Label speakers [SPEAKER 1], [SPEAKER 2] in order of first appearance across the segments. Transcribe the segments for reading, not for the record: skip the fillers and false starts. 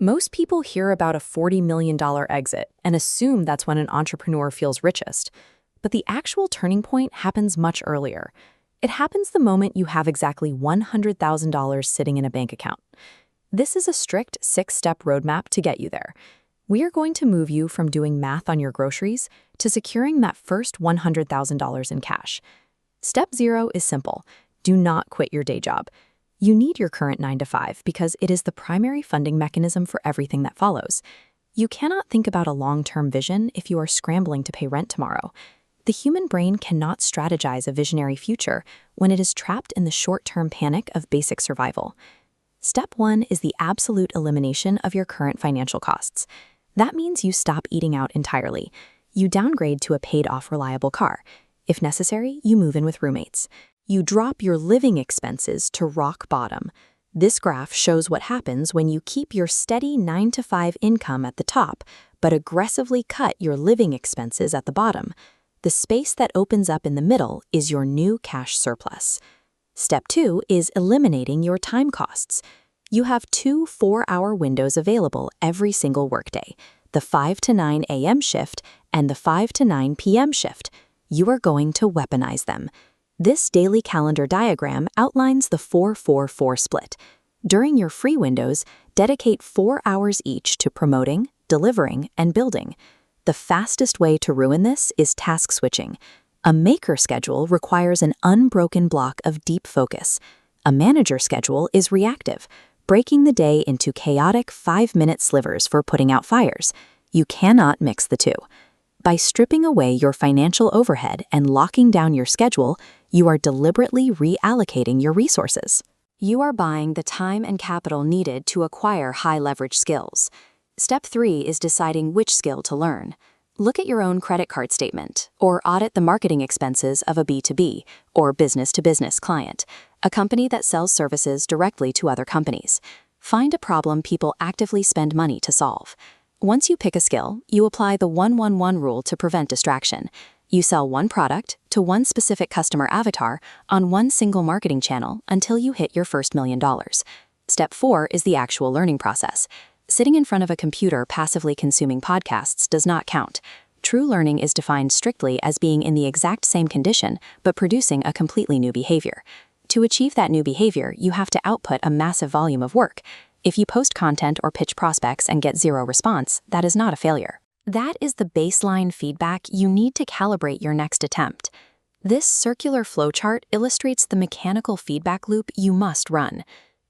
[SPEAKER 1] Most people hear about a $40 million exit and assume that's when an entrepreneur feels richest. But the actual turning point happens much earlier. It happens the moment you have exactly $100,000 sitting in a bank account. This is a strict 6-step roadmap to get you there. We are going to move you from doing math on your groceries to securing that first $100,000 in cash. Step 0 is simple. Do not quit your day job. You need your current 9-to-5 because it is the primary funding mechanism for everything that follows. You cannot think about a long-term vision if you are scrambling to pay rent tomorrow. The human brain cannot strategize a visionary future when it is trapped in the short-term panic of basic survival. Step 1 is the absolute elimination of your current financial costs. That means you stop eating out entirely. You downgrade to a paid-off reliable car. If necessary, you move in with roommates. You drop your living expenses to rock bottom. This graph shows what happens when you keep your steady 9-to-5 income at the top, but aggressively cut your living expenses at the bottom. The space that opens up in the middle is your new cash surplus. Step 2 is eliminating your time costs. You have 2 4-hour windows available every single workday, the 5 to 9 a.m. shift and the 5 to 9 p.m. shift. You are going to weaponize them. This daily calendar diagram outlines the 4-4-4 split. During your free windows, dedicate 4 hours each to promoting, delivering, and building. The fastest way to ruin this is task switching. A maker schedule requires an unbroken block of deep focus. A manager schedule is reactive, breaking the day into chaotic 5-minute slivers for putting out fires. You cannot mix the two. By stripping away your financial overhead and locking down your schedule, you are deliberately reallocating your resources. You are buying the time and capital needed to acquire high-leverage skills. Step 3 is deciding which skill to learn. Look at your own credit card statement, or audit the marketing expenses of a B2B, or business-to-business client, a company that sells services directly to other companies. Find a problem people actively spend money to solve. Once you pick a skill, you apply the 1-1-1 rule to prevent distraction. You sell one product to one specific customer avatar on one single marketing channel until you hit your first $1 million. Step 4 is the actual learning process. Sitting in front of a computer passively consuming podcasts does not count. True learning is defined strictly as being in the exact same condition but producing a completely new behavior. To achieve that new behavior, you have to output a massive volume of work. If you post content or pitch prospects and get 0 response, that is not a failure. That is the baseline feedback you need to calibrate your next attempt. This circular flowchart illustrates the mechanical feedback loop you must run.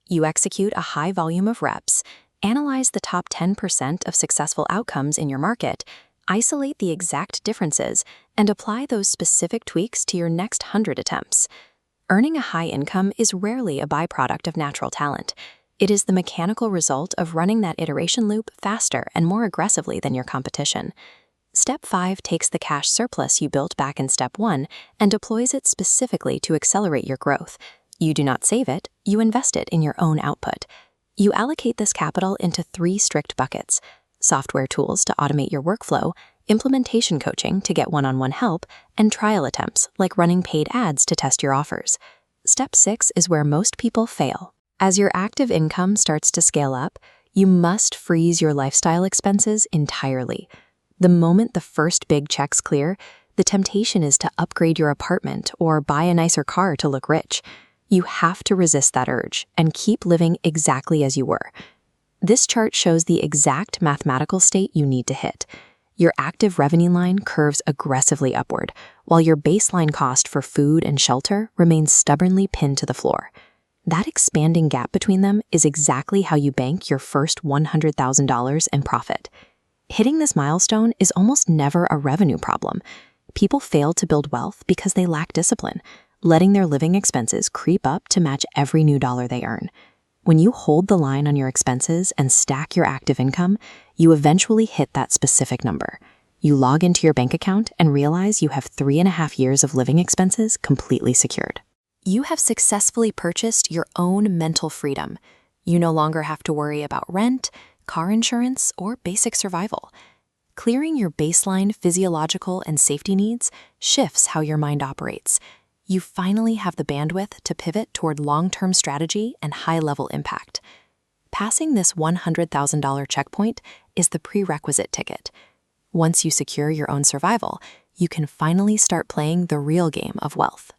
[SPEAKER 1] You execute a high volume of reps, analyze the top 10% of successful outcomes in your market, isolate the exact differences, and apply those specific tweaks to your next 100 attempts. Earning a high income is rarely a byproduct of natural talent. It is the mechanical result of running that iteration loop faster and more aggressively than your competition. Step 5 takes the cash surplus you built back in Step 1 and deploys it specifically to accelerate your growth. You do not save it, you invest it in your own output. You allocate this capital into 3 strict buckets: software tools to automate your workflow, implementation coaching to get one-on-one help, and trial attempts like running paid ads to test your offers. Step 6 is where most people fail. As your active income starts to scale up, you must freeze your lifestyle expenses entirely. The moment the first big checks clear, the temptation is to upgrade your apartment or buy a nicer car to look rich. You have to resist that urge and keep living exactly as you were. This chart shows the exact mathematical state you need to hit. Your active revenue line curves aggressively upward, while your baseline cost for food and shelter remains stubbornly pinned to the floor. That expanding gap between them is exactly how you bank your first $100,000 in profit. Hitting this milestone is almost never a revenue problem. People fail to build wealth because they lack discipline, letting their living expenses creep up to match every new dollar they earn. When you hold the line on your expenses and stack your active income, you eventually hit that specific number. You log into your bank account and realize you have 3.5 years of living expenses completely secured. You have successfully purchased your own mental freedom. You no longer have to worry about rent, car insurance, or basic survival. Clearing your baseline physiological and safety needs shifts how your mind operates. You finally have the bandwidth to pivot toward long-term strategy and high-level impact. Passing this $100,000 checkpoint is the prerequisite ticket. Once you secure your own survival, you can finally start playing the real game of wealth.